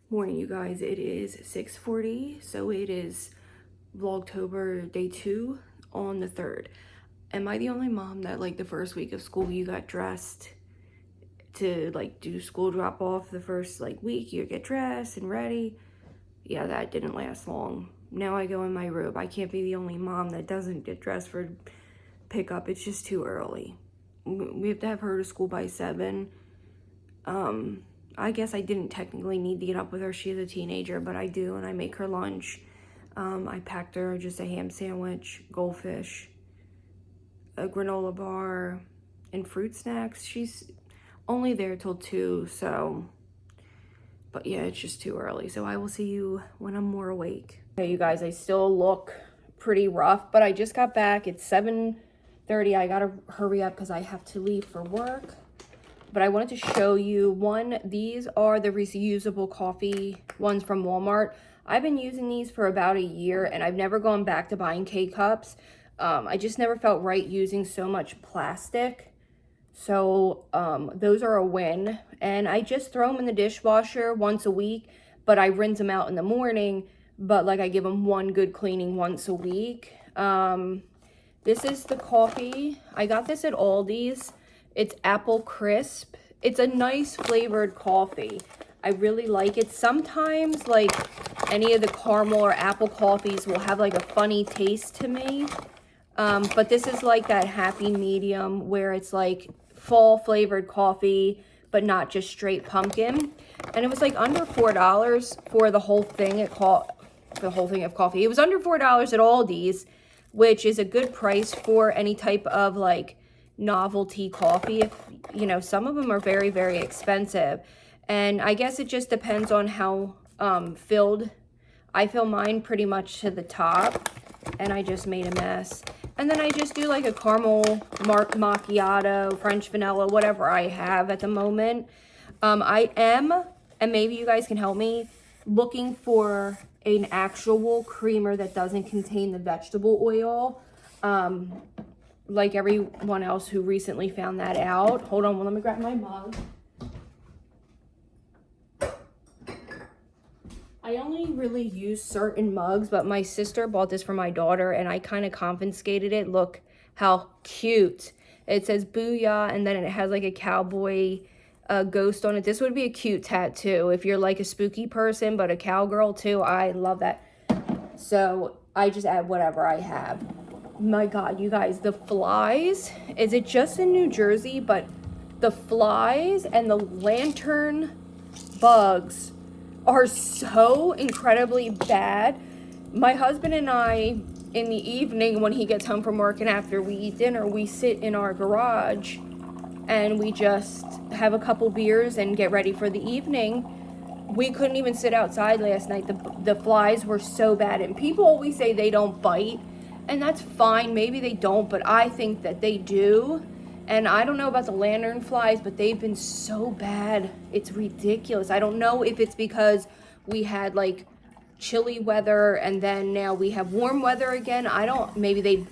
Morning, you guys. It is 6:40, so it is Vlogtober day 2 on the 3rd. Am I the only mom that like the first week of school you got dressed to like do school drop off? The first like week you get dressed and ready? Yeah, that didn't last long. Now I go in my robe. I can't be the only mom that doesn't get dressed for pickup. It's just too early. We have to have her to school by 7. I guess I didn't technically need to get up with her. She's a teenager, but I do, and I make her lunch. I packed her just a ham sandwich, goldfish, a granola bar, and fruit snacks. She's only there till 2, so, but yeah, it's just too early. So I will see you when I'm more awake. Hey, you guys, I still look pretty rough, but I just got back. It's 7:30. I gotta hurry up because I have to leave for work. But I wanted to show you one. These are the reusable coffee ones from Walmart. I've been using these for about a year and I've never gone back to buying K-cups. I just never felt right using so much plastic. So those are a win. And I just throw them in the dishwasher once a week, but I rinse them out in the morning. But like I give them one good cleaning once a week. This is the coffee. I got this at Aldi's. It's apple crisp. It's a nice flavored coffee. I really like it. Sometimes like any of the caramel or apple coffees will have like a funny taste to me. But this is like that happy medium where it's like fall flavored coffee, but not just straight pumpkin. And it was like under $4 for the whole thing of coffee. It was under $4 at Aldi's, which is a good price for any type of like novelty coffee. If you know, some of them are very, very expensive, and I guess it just depends on how filled. I fill mine pretty much to the top, and I just made a mess. And then I just do like a caramel macchiato, French vanilla, whatever I have at the moment. I am, and maybe you guys can help me, looking for an actual creamer that doesn't contain the vegetable oil. Like everyone else who recently found that out. Hold on, let me grab my mug. I only really use certain mugs, but my sister bought this for my daughter and I kind of confiscated it. Look how cute. It says Booyah, and then it has like a cowboy ghost on it. This would be a cute tattoo if you're like a spooky person, but a cowgirl too. I love that. So I just add whatever I have. My God, you guys, the flies, is it just in New Jersey? But the flies and the lantern bugs are so incredibly bad. My husband and I, in the evening when he gets home from work and after we eat dinner, we sit in our garage and we just have a couple beers and get ready for the evening. We couldn't even sit outside last night. The flies were so bad, and people always say they don't bite. And that's fine, maybe they don't, but I think that they do. And I don't know about the lantern flies, but they've been so bad. It's ridiculous. I don't know if it's because we had like chilly weather and then now we have warm weather again. Maybe they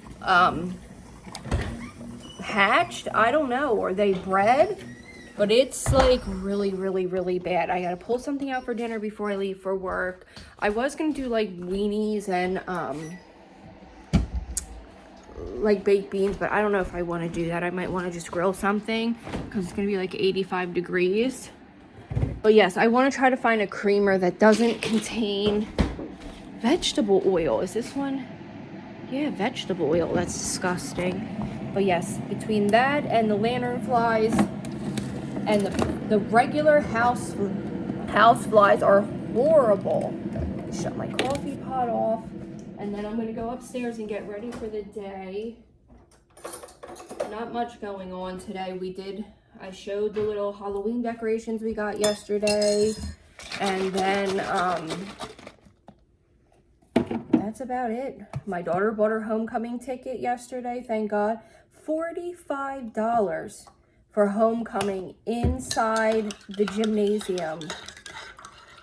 hatched, I don't know, or they bred. But it's like really, really, really bad. I gotta pull something out for dinner before I leave for work. I was gonna do like weenies and like baked beans, but I don't know if I want to do that. I might want to just grill something because it's going to be like 85 degrees. But yes, I want to try to find a creamer that doesn't contain vegetable oil. Is this one? Yeah, vegetable oil. That's disgusting. But yes, between that and the lantern flies and the regular house flies are horrible. Shut my coffee pot off. And then I'm going to go upstairs and get ready for the day. Not much going on today. I showed the little Halloween decorations we got yesterday. And then that's about it. My daughter bought her homecoming ticket yesterday, thank God. $45 for homecoming inside the gymnasium.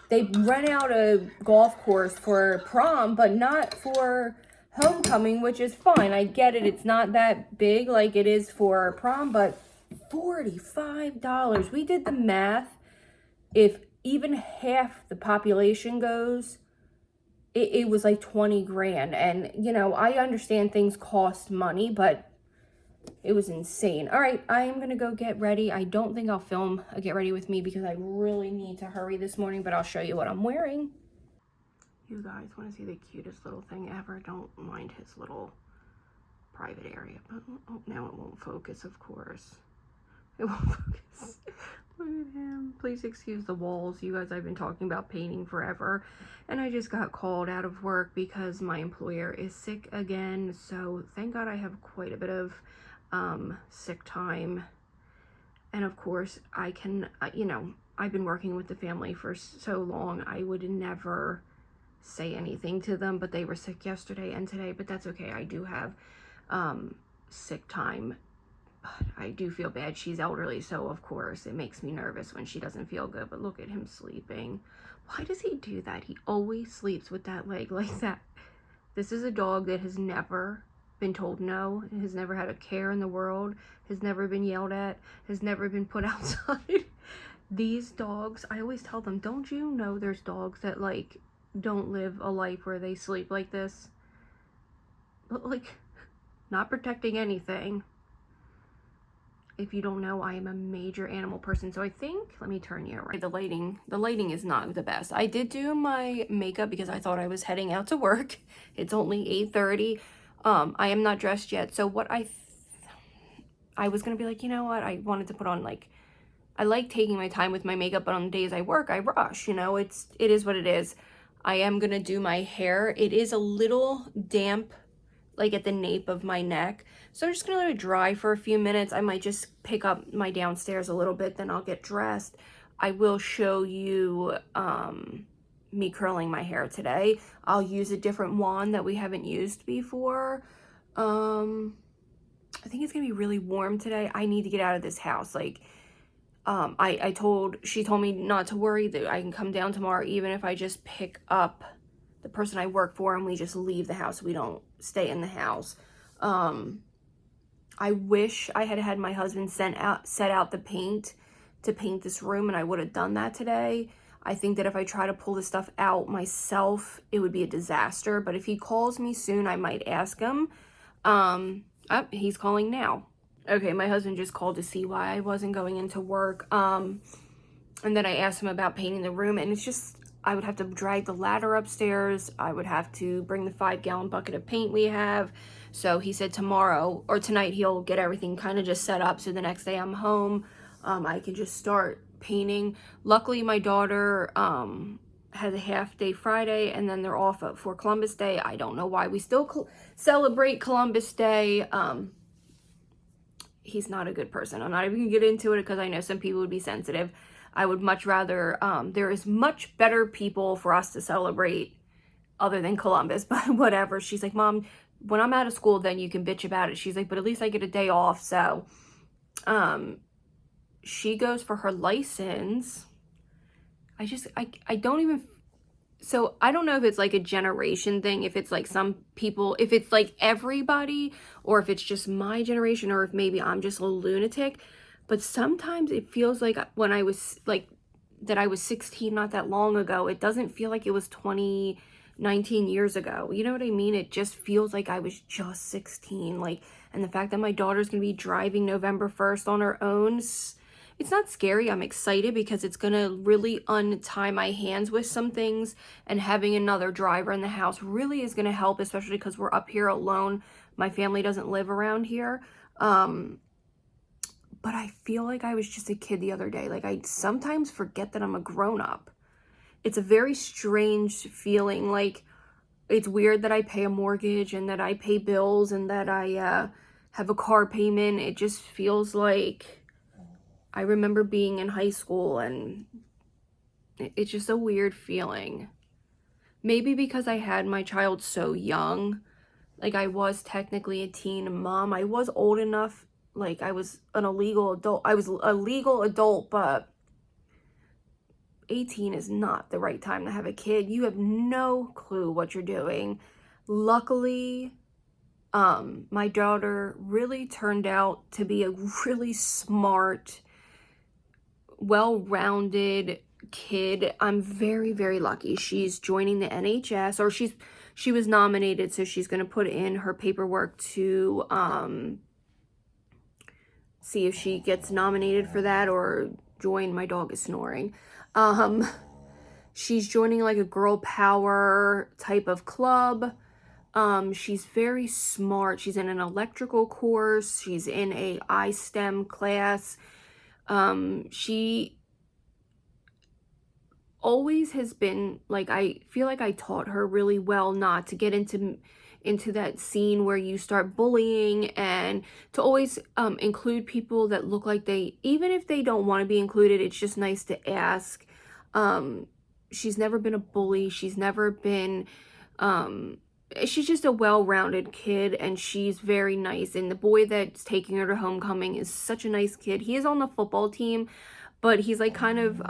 They rent out a golf course for prom, but not for homecoming, which is fine. I get it. It's not that big like it is for prom, but $45. We did the math. If even half the population goes, it was like 20 grand. And, you know, I understand things cost money, but it was insane. All right, I am going to go get ready. I don't think I'll film a get ready with me because I really need to hurry this morning, but I'll show you what I'm wearing. You guys want to see the cutest little thing ever? Don't mind his little private area. But oh, now it won't focus, of course. It won't focus. Look at him. Please excuse the walls. You guys, I've been talking about painting forever. And I just got called out of work because my employer is sick again. So thank God I have quite a bit of sick time. And of course, I can, you know, I've been working with the family for so long. I would never say anything to them, but they were sick yesterday and today. But that's okay. I do have sick time. I do feel bad. She's elderly, so of course it makes me nervous when she doesn't feel good. But look at him sleeping. Why does he do that? He always sleeps with that leg like that. This is a dog that has never been told no, has never had a care in the world, has never been yelled at, has never been put outside. These dogs, I always tell them, don't you know there's dogs that like don't live a life where they sleep like this? But like, not protecting anything. If you don't know, I am a major animal person. So I think, let me turn you around. The lighting is not the best. I did do my makeup because I thought I was heading out to work. It's only 8:30. I am not dressed yet. So what I was going to be like, you know what? I wanted to put on like, I like taking my time with my makeup, but on the days I work, I rush, you know, it is what it is. I am going to do my hair. It is a little damp, like at the nape of my neck. So I'm just gonna let it dry for a few minutes. I might just pick up my downstairs a little bit, then I'll get dressed. I will show you me curling my hair today. I'll use a different wand that we haven't used before. I think it's gonna be really warm today. I need to get out of this house. Like, she told me not to worry, that I can come down tomorrow even if I just pick up the person I work for and we just leave the house. We don't stay in the house. I wish I had had my husband set out the paint to paint this room, and I would have done that today. I think that if I try to pull this stuff out myself, it would be a disaster. But if he calls me soon, I might ask him. He's calling now. Okay, my husband just called to see why I wasn't going into work. And then I asked him about painting the room, and it's just, I would have to drag the ladder upstairs. I would have to bring the 5-gallon bucket of paint we have. So he said tomorrow or tonight he'll get everything kind of just set up. So the next day I'm home, I can just start painting. Luckily, my daughter has a half day Friday, and then they're off for Columbus Day. I don't know why we still celebrate Columbus Day. He's not a good person. I'm not even gonna get into it because I know some people would be sensitive. I would much rather, there is much better people for us to celebrate other than Columbus, but whatever. She's like, Mom, when I'm out of school, then you can bitch about it. She's like, but at least I get a day off. So, she goes for her license. I don't even, so I don't know if it's like a generation thing, if it's like some people, if it's like everybody, or if it's just my generation, or if maybe I'm just a lunatic. But sometimes it feels like when I was like, that I was 16 not that long ago, it doesn't feel like it was 19 years ago. You know what I mean? It just feels like I was just 16. Like, and the fact that my daughter's gonna be driving November 1st on her own, it's not scary. I'm excited because it's gonna really untie my hands with some things, and having another driver in the house really is gonna help, especially because we're up here alone. My family doesn't live around here. But I feel like I was just a kid the other day. Like, I sometimes forget that I'm a grown-up. It's a very strange feeling. Like, it's weird that I pay a mortgage and that I pay bills and that I have a car payment. It just feels like I remember being in high school, and it's just a weird feeling. Maybe because I had my child so young. Like, I was technically a teen mom. I was old enough. Like, I was an illegal adult. I was a legal adult, but 18 is not the right time to have a kid. You have no clue what you're doing. Luckily, my daughter really turned out to be a really smart, well-rounded, kid. I'm very, very lucky. She's joining the NHS, or she was nominated, so she's going to put in her paperwork to see if she gets nominated for that or join. My dog is snoring. She's joining like a girl power type of club. She's very smart. She's in an electrical course. She's in a iSTEM class. She always has been like, I feel like I taught her really well not to get into that scene where you start bullying, and to always include people that look like they, even if they don't want to be included, it's just nice to ask. She's never been a bully. She's never been she's just a well-rounded kid, and she's very nice. And the boy that's taking her to homecoming is such a nice kid. He is on the football team, but he's like kind of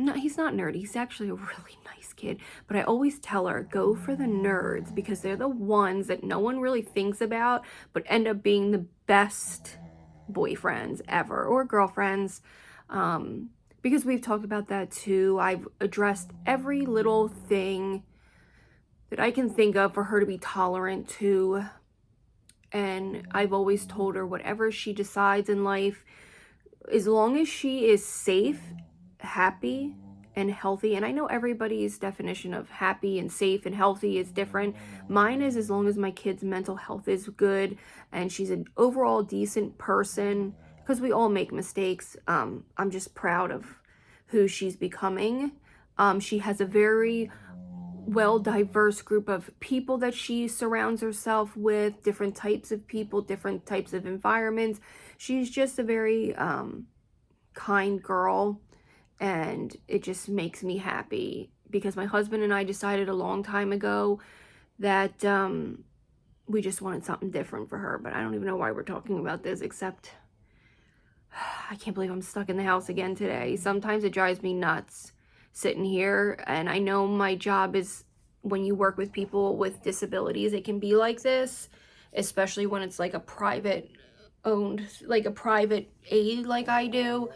no, he's not nerdy. He's actually a really nice kid. But I always tell her, go for the nerds, because they're the ones that no one really thinks about but end up being the best boyfriends ever, or girlfriends. Because we've talked about that too. I've addressed every little thing that I can think of for her to be tolerant to. And I've always told her, whatever she decides in life, as long as she is safe, happy, and healthy. And I know everybody's definition of happy and safe and healthy is different. Mine is as long as my kid's mental health is good and she's an overall decent person, because we all make mistakes. I'm just proud of who she's becoming. She has a very well diverse group of people that she surrounds herself with, different types of people, different types of environments. She's just a very kind girl, and it just makes me happy, because my husband and I decided a long time ago that we just wanted something different for her. But I don't even know why we're talking about this, except I can't believe I'm stuck in the house again today. Sometimes it drives me nuts sitting here, and I know my job is, when you work with people with disabilities, it can be like this, especially when it's like a private owned, like a private aid like I do.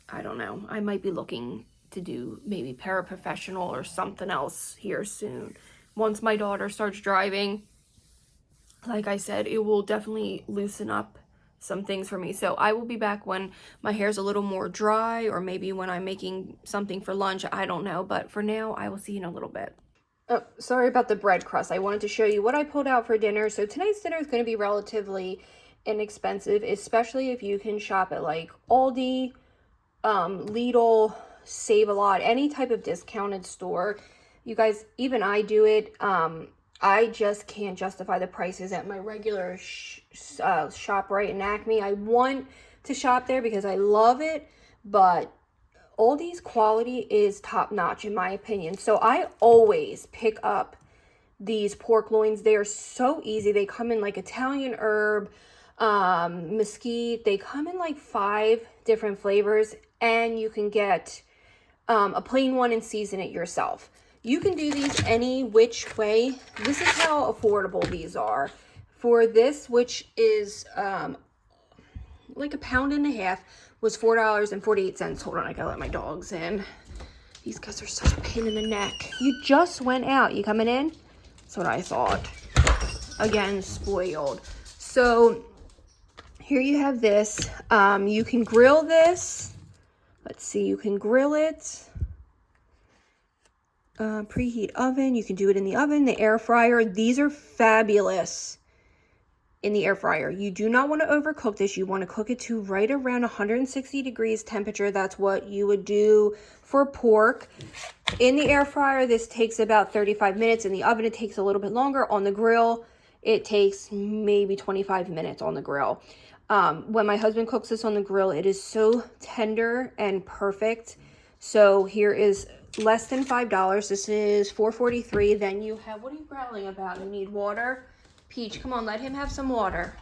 I don't know. I might be looking to do maybe paraprofessional or something else here soon. Once my daughter starts driving, like I said, it will definitely loosen up some things for me. So I will be back when my hair's a little more dry, or maybe when I'm making something for lunch. I don't know. But for now, I will see you in a little bit. Oh, sorry about the bread crust. I wanted to show you what I pulled out for dinner. So tonight's dinner is going to be relatively inexpensive, especially if you can shop at like Aldi, Lidl, Save a Lot, any type of discounted store. You guys, even I do it. I just can't justify the prices at my regular ShopRite and Acme. I want to shop there because I love it, but Aldi's quality is top notch in my opinion. So I always pick up these pork loins. They are so easy. They come in like Italian herb, mesquite. They come in like 5 different flavors, and you can get a plain one and season it yourself. You can do these any which way. This is how affordable these are. For this, which is like a pound and a half, was $4.48. Hold on, I gotta let my dogs in. These guys are such a pain in the neck. You just went out. You coming in? That's what I thought. Again, spoiled. So here you have this. You can grill this. Let's see, you can grill it. Preheat oven. You can do it in the oven, the air fryer. These are fabulous in the air fryer. You do not want to overcook this. You want to cook it to right around 160 degrees temperature. That's what you would do for pork. In the air fryer, this takes about 35 minutes. In the oven, it takes a little bit longer. On the grill, it takes maybe 25 minutes on the grill. When my husband cooks this on the grill, it is so tender and perfect. So here is less than $5. This is $4.43. Then you have, what are you growling about? You need water? Peach, come on, let him have some water.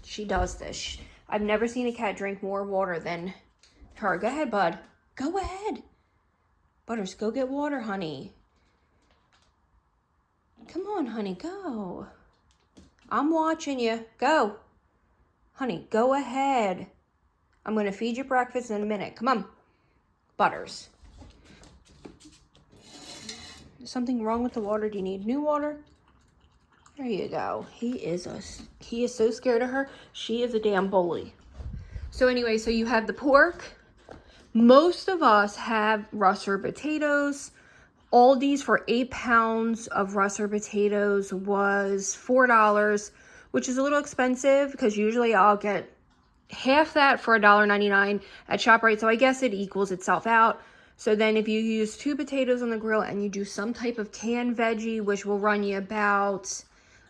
She does this. I've never seen a cat drink more water than her. Go ahead, bud. Go ahead. Butters, go get water, honey. Come on, honey, go. I'm watching you. Go. Honey, go ahead. I'm going to feed you breakfast in a minute. Come on. Butters. Is something wrong with the water? Do you need new water? There you go. He is so scared of her. She is a damn bully. So anyway, so you have the pork. Most of us have Russer potatoes. Aldi's for 8 pounds of Russer potatoes was $4, which is a little expensive because usually I'll get half that for $1.99 at ShopRite. So I guess it equals itself out. So then if you use 2 potatoes on the grill and you do some type of canned veggie, which will run you about,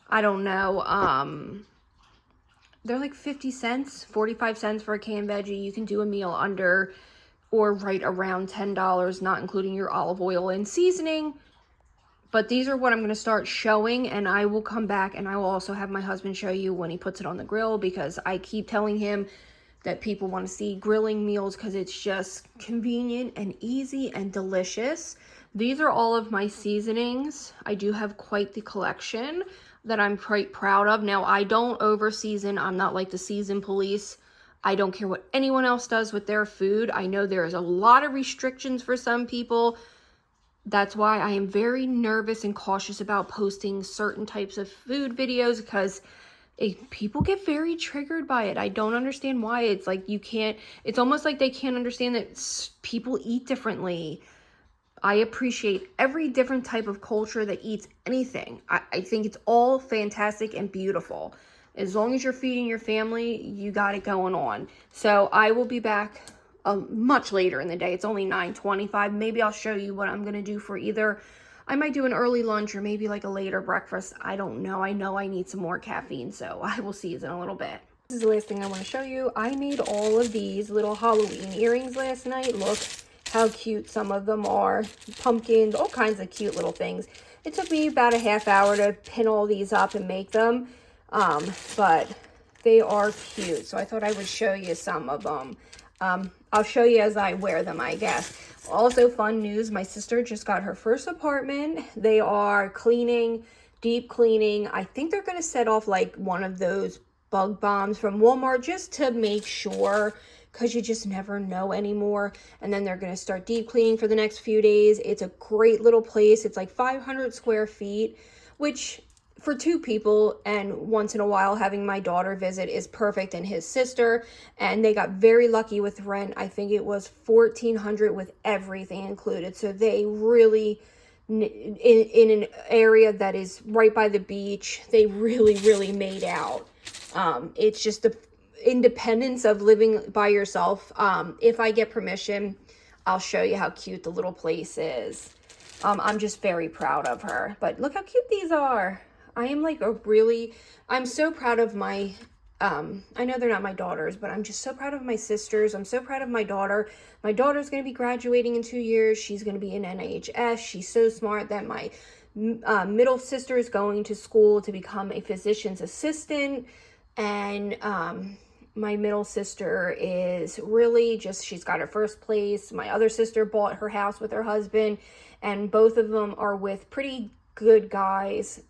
I don't know, they're like 50 cents, 45 cents for a canned veggie. You can do a meal under or right around $10, not including your olive oil and seasoning. But these are what I'm going to start showing, and I will come back and I will also have my husband show you when he puts it on the grill, because I keep telling him that people want to see grilling meals because it's just convenient and easy and delicious. These are all of my seasonings. I do have quite the collection that I'm quite proud of. Now, I don't over season. I'm not like the season police. I don't care what anyone else does with their food. I know there is a lot of restrictions for some people. That's why I am very nervous and cautious about posting certain types of food videos, because people get very triggered by it. I don't understand why. It's like it's almost like they can't understand that people eat differently. I appreciate every different type of culture that eats anything. I think it's all fantastic and beautiful. As long as you're feeding your family, you got it going on. So I will be back much later in the day. It's only 9:25. Maybe I'll show you what I'm going to do for either. I might do an early lunch or maybe like a later breakfast. I don't know. I know I need some more caffeine, so I will see you in a little bit. This is the last thing I want to show you. I made all of these little Halloween earrings last night. Look how cute some of them are. Pumpkins, all kinds of cute little things. It took me about a half hour to pin all these up and make them. But they are cute. So I thought I would show you some of them. I'll show you as I wear them, I guess. Also, fun news, my sister just got her first apartment. They are cleaning, deep cleaning. I think they're going to set off like one of those bug bombs from Walmart just to make sure, because you just never know anymore. And then they're going to start deep cleaning for the next few days. It's a great little place. It's like 500 square feet, which for 2 people and once in a while having my daughter visit is perfect, and his sister. And they got very lucky with rent. I think it was $1,400 with everything included. So they really, in an area that is right by the beach, they really made out. It's just the independence of living by yourself. If I get permission, I'll show you how cute the little place is. I'm just very proud of her. But look how cute these are. I am like I'm so proud of my, I know they're not my daughters, but I'm just so proud of my sisters. I'm so proud of my daughter. My daughter's going to be graduating in 2 years. She's going to be in NIHS. She's so smart that my middle sister is going to school to become a physician's assistant. And my middle sister is really she's got her first place. My other sister bought her house with her husband, and both of them are with pretty good guys.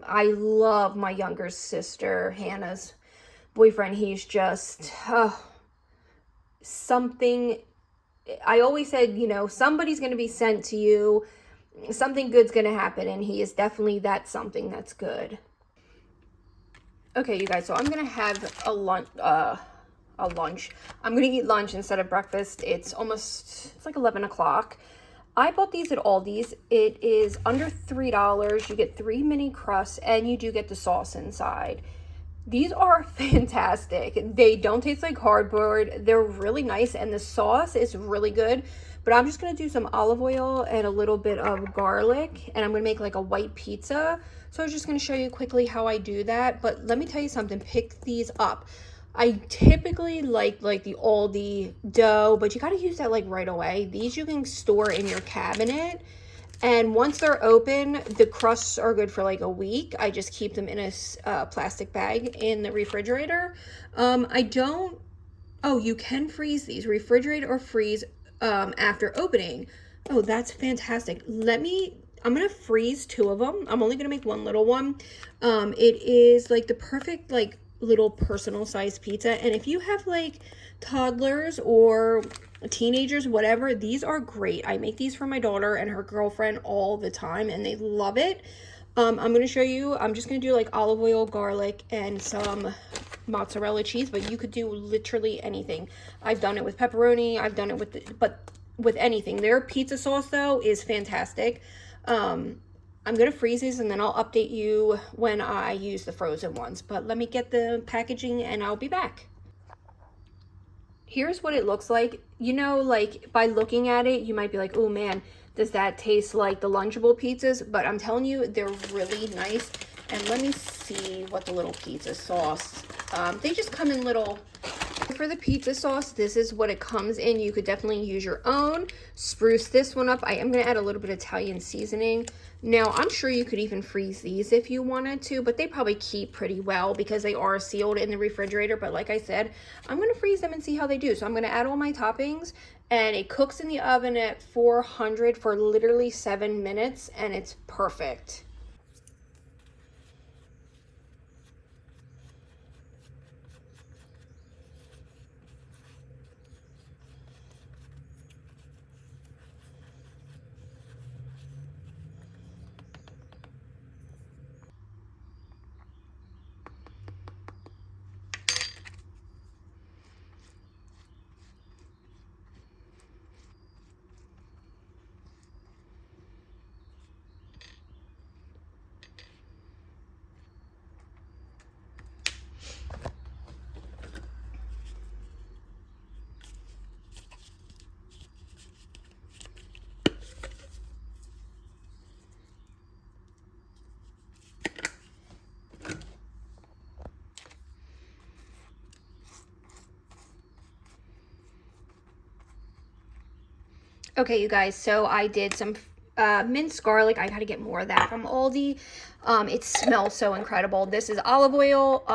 I love my younger sister, Hannah's boyfriend. He's just something. I always said, somebody's going to be sent to you. Something good's going to happen, and he is definitely that something that's good. Okay, you guys, so I'm going to have a lunch. I'm going to eat lunch instead of breakfast. It's like 11 o'clock. I bought these at Aldi's. It is under $3. You get 3 mini crusts, and you do get the sauce inside. These are fantastic. They don't taste like cardboard. They're really nice, and the sauce is really good. But I'm just going to do some olive oil and a little bit of garlic, and I'm going to make like a white pizza. So I was just going to show you quickly how I do that. But let me tell you something. Pick these up. I typically like the Aldi dough, but you got to use that like right away. These you can store in your cabinet, and once they're open, the crusts are good for like a week. I just keep them in a plastic bag in the refrigerator. You can freeze these, refrigerate or freeze after opening. Oh, that's fantastic. I'm going to freeze 2 of them. I'm only going to make one little one. It is like the perfect little personal sized pizza. And if you have like toddlers or teenagers, whatever, these are great. I make these for my daughter and her girlfriend all the time, and they love it. I'm going to show you, I'm just going to do like olive oil, garlic, and some mozzarella cheese, but you could do literally anything. I've done it with pepperoni. I've done it with anything. Their pizza sauce though is fantastic. I'm going to freeze these and then I'll update you when I use the frozen ones. But let me get the packaging and I'll be back. Here's what it looks like. You know, like by looking at it, you might be like, oh man, does that taste like the Lunchable pizzas? But I'm telling you, they're really nice. And let me see what the little pizza sauce, they just come in little. For the pizza sauce, this is what it comes in. You could definitely use your own. Spruce this one up. I am going to add a little bit of Italian seasoning. Now, I'm sure you could even freeze these if you wanted to, but they probably keep pretty well because they are sealed in the refrigerator. But like I said, I'm going to freeze them and see how they do. So I'm going to add all my toppings, and it cooks in the oven at 400 for literally 7 minutes, and it's perfect. Okay, you guys, so I did some minced garlic. I gotta get more of that from Aldi. It smells so incredible. This is olive oil,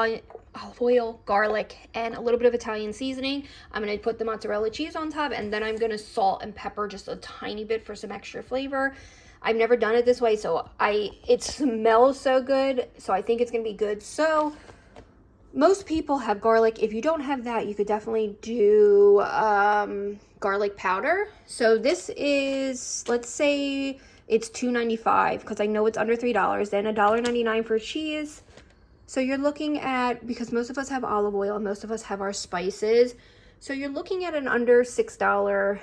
garlic, and a little bit of Italian seasoning. I'm gonna put the mozzarella cheese on top, and then I'm gonna salt and pepper just a tiny bit for some extra flavor. I've never done it this way, so it smells so good, so I think it's gonna be good. So most people have garlic. If you don't have that, you could definitely do garlic powder. So this is, let's say it's $2.95 because I know it's under $3, then $1.99 for cheese. So you're looking at, because most of us have olive oil and most of us have our spices, so you're looking at an under $6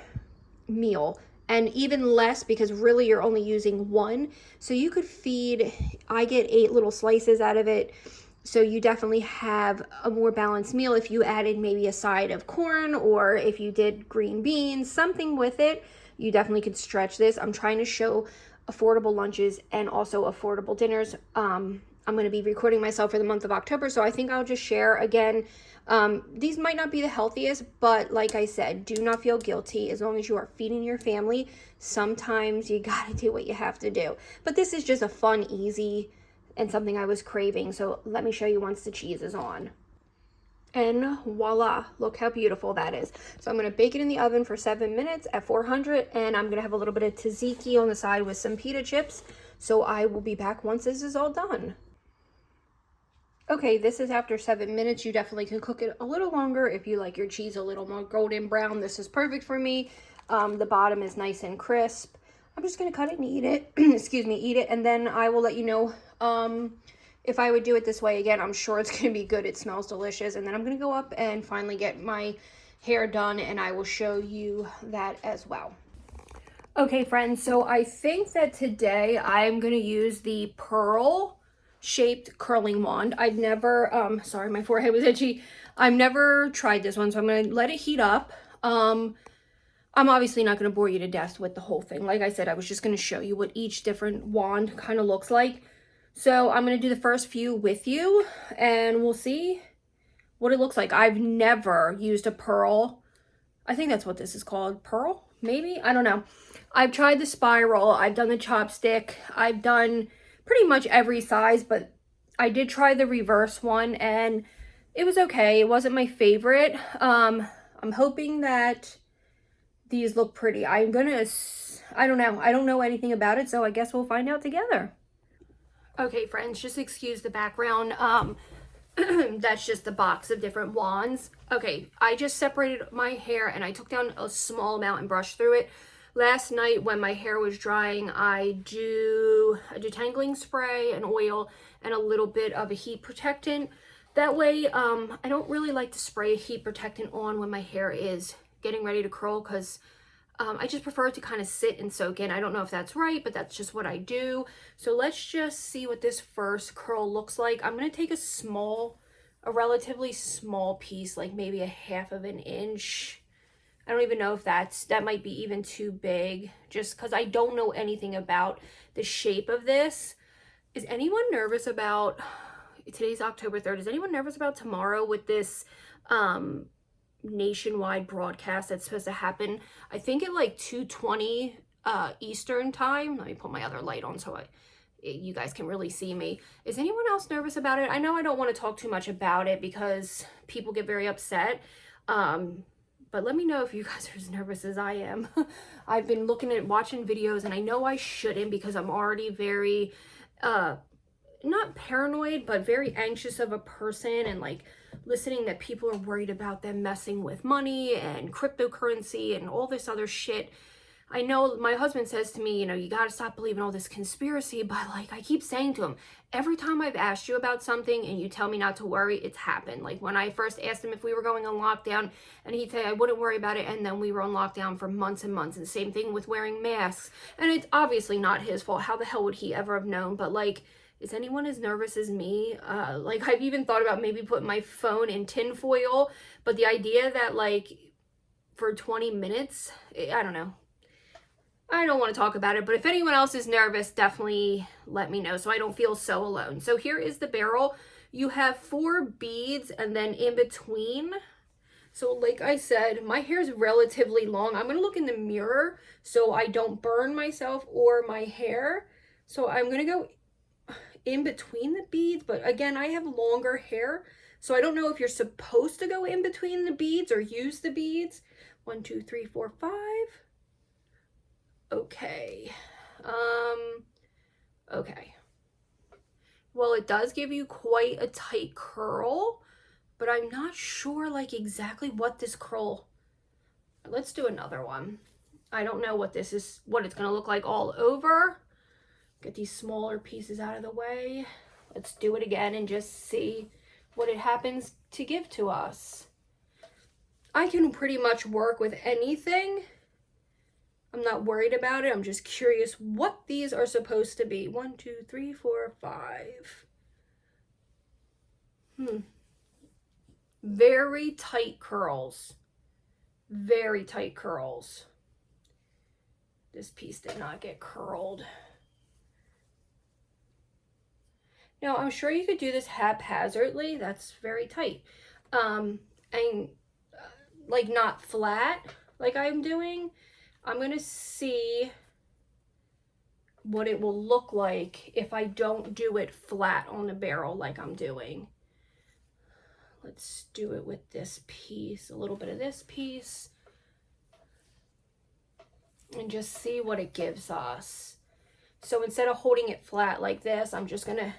meal, and even less because really you're only using one. So you could feed, I get 8 little slices out of it. So you definitely have a more balanced meal if you added maybe a side of corn, or if you did green beans, something with it. You definitely could stretch this. I'm trying to show affordable lunches and also affordable dinners. I'm going to be recording myself for the month of October, so I think I'll just share again. These might not be the healthiest, but like I said, do not feel guilty as long as you are feeding your family. Sometimes you got to do what you have to do. But this is just a fun, easy, and something I was craving. So let me show you once the cheese is on. And voila, look how beautiful that is. So I'm going to bake it in the oven for 7 minutes at 400, and I'm going to have a little bit of tzatziki on the side with some pita chips. So I will be back once this is all done. Okay, this is after 7 minutes. You definitely can cook it a little longer if you like your cheese a little more golden brown. This is perfect for me. The bottom is nice and crisp. I'm just going to cut it and eat it. Excuse me, eat it. And then I will let you know if I would do it this way again. I'm sure it's going to be good. It smells delicious. And then I'm going to go up and finally get my hair done, and I will show you that as well. Okay, friends. So I think that today I'm going to use the pearl shaped curling wand. I've never, sorry, my forehead was itchy. I've never tried this one, so I'm going to let it heat up. I'm obviously not going to bore you to death with the whole thing. Like I said, I was just going to show you what each different wand kind of looks like. So I'm going to do the first few with you, and we'll see what it looks like. I've never used a pearl. I think that's what this is called. Pearl? Maybe? I don't know. I've tried the spiral. I've done the chopstick. I've done pretty much every size, but I did try the reverse one, and it was okay. It wasn't my favorite. I'm hoping that these look pretty. I don't know. I don't know anything about it, so I guess we'll find out together. Okay, friends, just excuse the background. That's just a box of different wands. Okay, I just separated my hair and I took down a small amount and brushed through it. Last night when my hair was drying, I do a detangling spray, an oil, and a little bit of a heat protectant. That way, I don't really like to spray a heat protectant on when my hair is getting ready to curl, because I just prefer it to kind of sit and soak in. I don't know if that's right, but that's just what I do. So let's just see what this first curl looks like. I'm going to take a relatively small piece, like maybe a half of an inch. I don't even know if that might be even too big, just because I don't know anything about the shape of this. Is anyone nervous about, today's October 3rd, is anyone nervous about tomorrow with this nationwide broadcast that's supposed to happen, I think at like 2:20 Eastern time? Let me put my other light on so you guys can really see me. Is anyone else nervous about it? I know I don't want to talk too much about it because people get very upset, but let me know if you guys are as nervous as I am. I've been watching videos, and I know I shouldn't because I'm already very not paranoid, but very anxious of a person, and like listening that people are worried about them messing with money and cryptocurrency and all this other shit. I know my husband says to me, you know, you got to stop believing all this conspiracy, but like I keep saying to him, every time I've asked you about something and you tell me not to worry, it's happened. Like when I first asked him if we were going on lockdown, and he'd say I wouldn't worry about it, and then we were on lockdown for months and months. And the same thing with wearing masks. And it's obviously not his fault. How the hell would he ever have known? But like, is anyone as nervous as me? Like I've even thought about maybe putting my phone in tinfoil, but the idea that like for 20 minutes, I don't know. I don't want to talk about it, but if anyone else is nervous, definitely let me know so I don't feel so alone. So here is the barrel. You have 4 beads, and then in between, so like I said, my hair is relatively long. I'm going to look in the mirror so I don't burn myself or my hair. So I'm going to go in between the beads, but again, I have longer hair, so I don't know if you're supposed to go in between the beads or use the beads. 1, 2, 3, 4, 5. Okay. Okay. Well, it does give you quite a tight curl, but I'm not sure like exactly what this curl. Let's do another one. I don't know what this is, what it's gonna look like all over. Get these smaller pieces out of the way. Let's do it again and just see what it happens to give to us. I can pretty much work with anything. I'm not worried about it. I'm just curious what these are supposed to be. 1, 2, 3, 4, 5. Very tight curls. Very tight curls. This piece did not get curled. Now, I'm sure you could do this haphazardly. That's very tight. And like not flat like I'm doing. I'm going to see what it will look like if I don't do it flat on the barrel like I'm doing. Let's do it with this piece, a little bit of this piece, and just see what it gives us. So instead of holding it flat like this, I'm just going to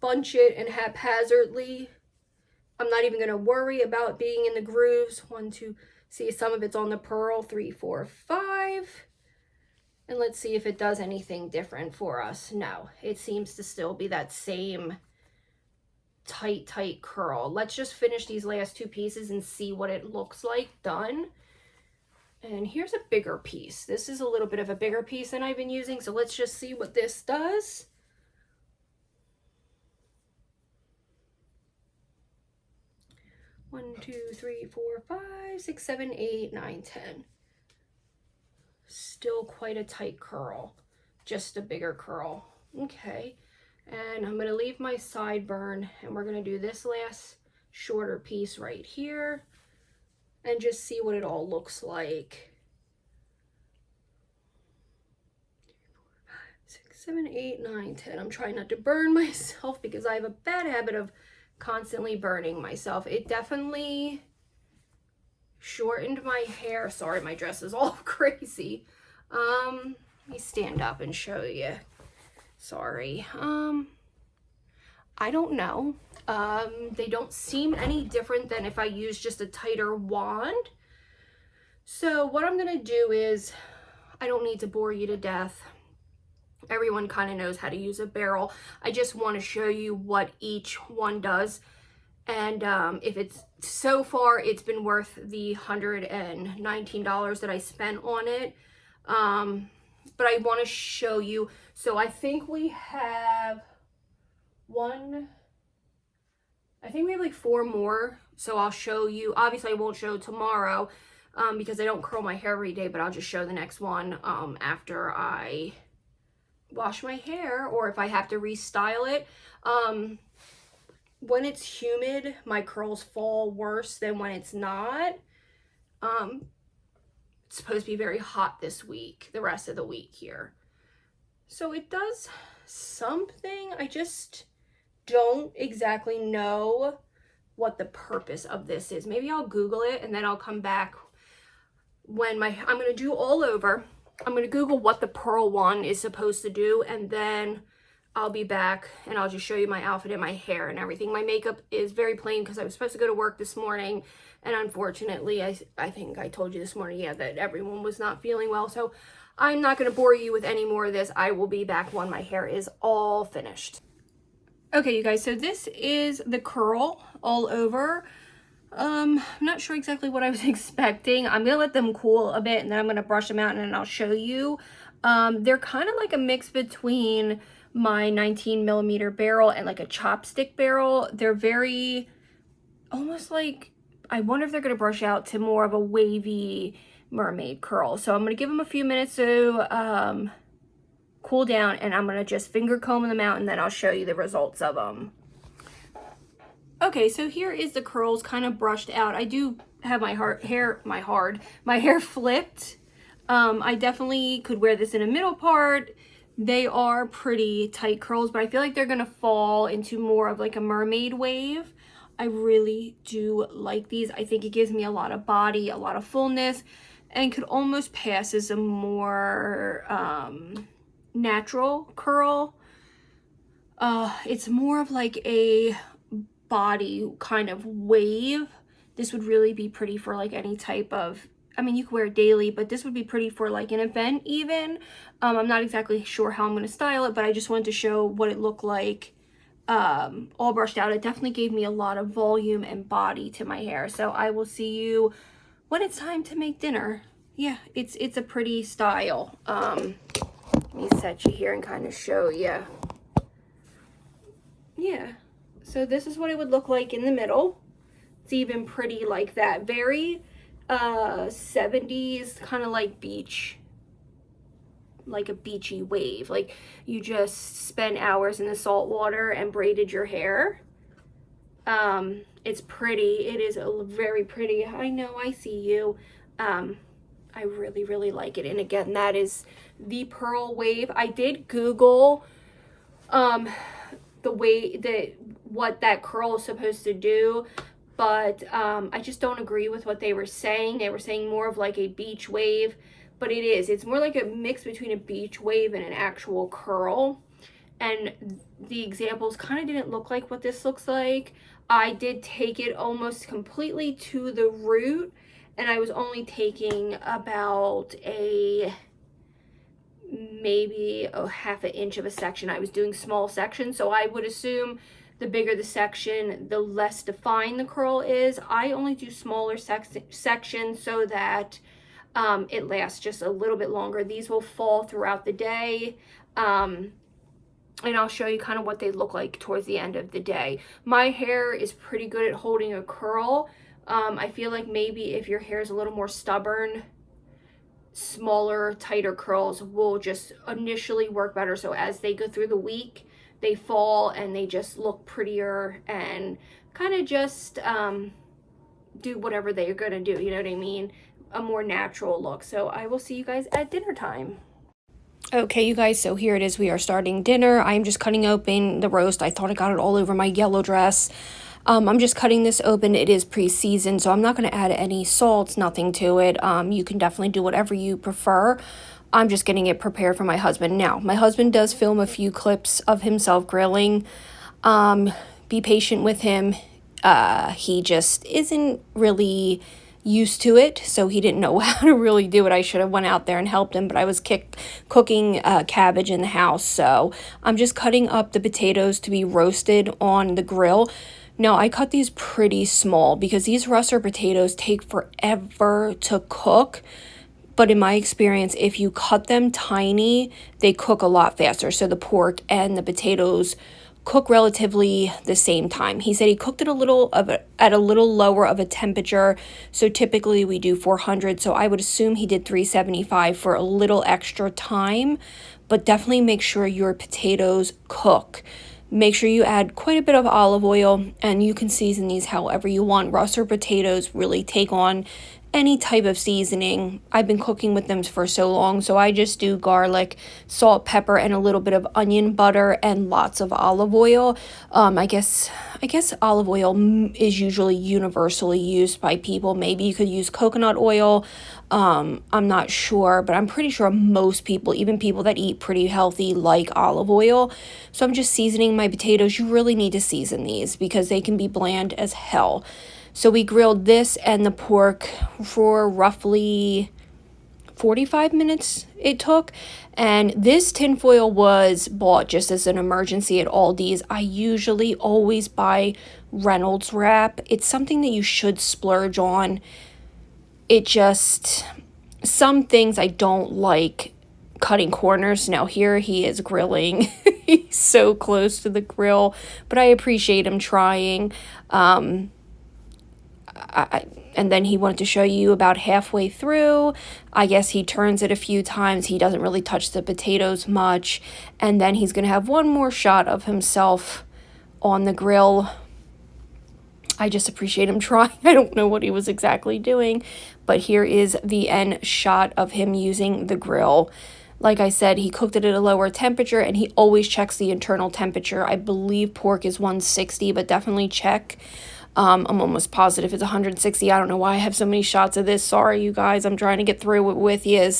bunch it and haphazardly. I'm not even going to worry about being in the grooves. 1, 2, see, some of it's on the pearl. 3, 4, 5. And let's see if it does anything different for us. No, it seems to still be that same tight curl. Let's just finish these last 2 pieces and see what it looks like done. And here's a bigger piece. This is a little bit of a bigger piece than I've been using, so let's just see what this does. One, 2, 3, 4, 5, 6, 7, 8, 9, 10. Still quite a tight curl, just a bigger curl. Okay, and I'm going to leave my sideburn, and we're going to do this last shorter piece right here and just see what it all looks like. 6, 7, 8, 9, 10. I'm trying not to burn myself because I have a bad habit of constantly burning myself. It definitely shortened my hair. Sorry, my dress is all crazy. Let me stand up and show you. Sorry. I don't know. They don't seem any different than if I use just a tighter wand. So what I'm going to do is, I don't need to bore you to death. Everyone kind of knows how to use a barrel. I just want to show you what each one does. And if it's, so far, it's been worth the $119 that I spent on it. But I want to show you. So I think we have like 4 more. So I'll show you. Obviously, I won't show tomorrow because I don't curl my hair every day, but I'll just show the next one after I wash my hair, or if I have to restyle it. When it's humid, my curls fall worse than when it's not. It's supposed to be very hot this week, the rest of the week here. So it does something. I just don't exactly know what the purpose of this is. Maybe I'll Google it and then I'll come back when I'm going to do all over. I'm going to Google what the Pearl one is supposed to do, and then I'll be back and I'll just show you my outfit and my hair and everything. My makeup is very plain because I was supposed to go to work this morning, and unfortunately, I think I told you this morning, yeah, that everyone was not feeling well. So I'm not going to bore you with any more of this. I will be back when my hair is all finished. Okay, you guys, so this is the curl all over. I'm not sure exactly what I was expecting. I'm gonna let them cool a bit and then I'm gonna brush them out and then I'll show you. They're kind of like a mix between my 19mm barrel and like a chopstick barrel. They're very, almost like, I wonder if they're gonna brush out to more of a wavy mermaid curl. So I'm gonna give them a few minutes to cool down, and I'm gonna just finger comb them out and then I'll show you the results of them. Okay, so here is the curls kind of brushed out. I do have my hair flipped. I definitely could wear this in a middle part. They are pretty tight curls, but I feel like they're gonna fall into more of like a mermaid wave. I really do like these. I think it gives me a lot of body, a lot of fullness, and could almost pass as a more natural curl. It's more of like a body kind of wave. This would really be pretty for like any type of, I mean, you could wear it daily, but this would be pretty for like an event even. I'm not exactly sure how I'm going to style it, but I just wanted to show what it looked like all brushed out. It definitely gave me a lot of volume and body to my hair. So I will see you when it's time to make dinner. Yeah, it's a pretty style. Let me set you here and kind of show you. Yeah. So this is what it would look like in the middle. It's even pretty like that. Very 70s, kind of like beach, like a beachy wave. Like you just spent hours in the salt water and braided your hair. It's pretty. It is very pretty. I know, I see you. I really, really like it. And again, that is the Pearl wave. I did Google the way that what that curl is supposed to do, but I just don't agree with what they were saying. They were saying more of like a beach wave, but it's more like a mix between a beach wave and an actual curl. And the examples kind of didn't look like what this looks like. I did take it almost completely to the root, and I was only taking about maybe a half an inch of a section. I was doing small sections, so I would assume the bigger the section, the less defined the curl is. I only do smaller sections so that it lasts just a little bit longer. These will fall throughout the day, and I'll show you kind of what they look like towards the end of the day. My hair is pretty good at holding a curl. I feel like maybe if your hair is a little more stubborn, smaller, tighter curls will just initially work better. So as they go through the week, they fall and they just look prettier and kind of just do whatever they're gonna do, you know what I mean? A more natural look. So I will see you guys at dinner time. Okay, you guys, so here it is. We are starting dinner. I'm just cutting open the roast. I thought I got it all over my yellow dress. I'm just cutting this open. It is pre-seasoned, so I'm not going to add any salts, nothing to it. You can definitely do whatever you prefer. I'm just getting it prepared for my husband. Now, my husband does film a few clips of himself grilling. Be patient with him. He just isn't really used to it, so he didn't know how to really do it. I should have went out there and helped him, but I was cooking cabbage in the house, so I'm just cutting up the potatoes to be roasted on the grill. Now, I cut these pretty small because these Russer potatoes take forever to cook. But in my experience, if you cut them tiny, they cook a lot faster. So the pork and the potatoes cook relatively the same time. He said he cooked it at a little lower of a temperature. So typically we do 400. So I would assume he did 375 for a little extra time. But definitely make sure your potatoes cook. Make sure you add quite a bit of olive oil, and you can season these however you want. Russer potatoes really take on any type of seasoning. I've been cooking with them for so long, so I just do garlic, salt, pepper, and a little bit of onion butter and lots of olive oil. I guess olive oil is usually universally used by people. Maybe you could use coconut oil. I'm not sure, but I'm pretty sure most people, even people that eat pretty healthy, like olive oil. So I'm just seasoning my potatoes. You really need to season these because they can be bland as hell. So we grilled this and the pork for roughly 45 minutes it took. And this tinfoil was bought just as an emergency at Aldi's. I usually always buy Reynolds wrap. It's something that you should splurge on. It just, some things I don't like cutting corners. Now here he is grilling. He's so close to the grill, but I appreciate him trying. And then he wanted to show you about halfway through. I guess he turns it a few times. He doesn't really touch the potatoes much. And then he's going to have one more shot of himself on the grill. I just appreciate him trying. I don't know what he was exactly doing, but here is the end shot of him using the grill. Like I said, he cooked it at a lower temperature, and he always checks the internal temperature. I believe pork is 160, but definitely check. I'm almost positive it's 160. I don't know why I have so many shots of this. Sorry, you guys. I'm trying to get through it with you.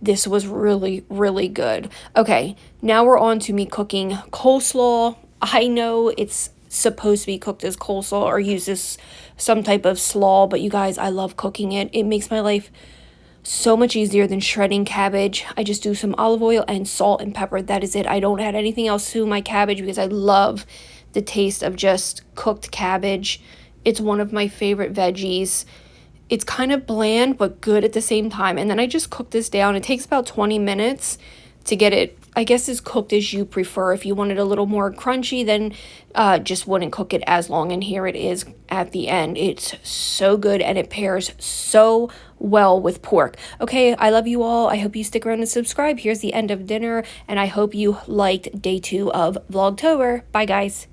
This was really, really good. Okay, now we're on to me cooking coleslaw. I know it's supposed to be cooked as coleslaw or used as some type of slaw, but you guys, I love cooking it. It makes my life so much easier than shredding cabbage. I just do some olive oil and salt and pepper. That is it. I don't add anything else to my cabbage because I love the taste of just cooked cabbage. It's one of my favorite veggies. It's kind of bland but good at the same time. And then I just cook this down. It takes about 20 minutes to get it, I guess, as cooked as you prefer. If you want it a little more crunchy, then just wouldn't cook it as long. And here it is at the end. It's so good, and it pairs so well with pork. Okay, I love you all. I hope you stick around and subscribe. Here's the end of dinner, and I hope you liked day 2 of Vlogtober. Bye, guys.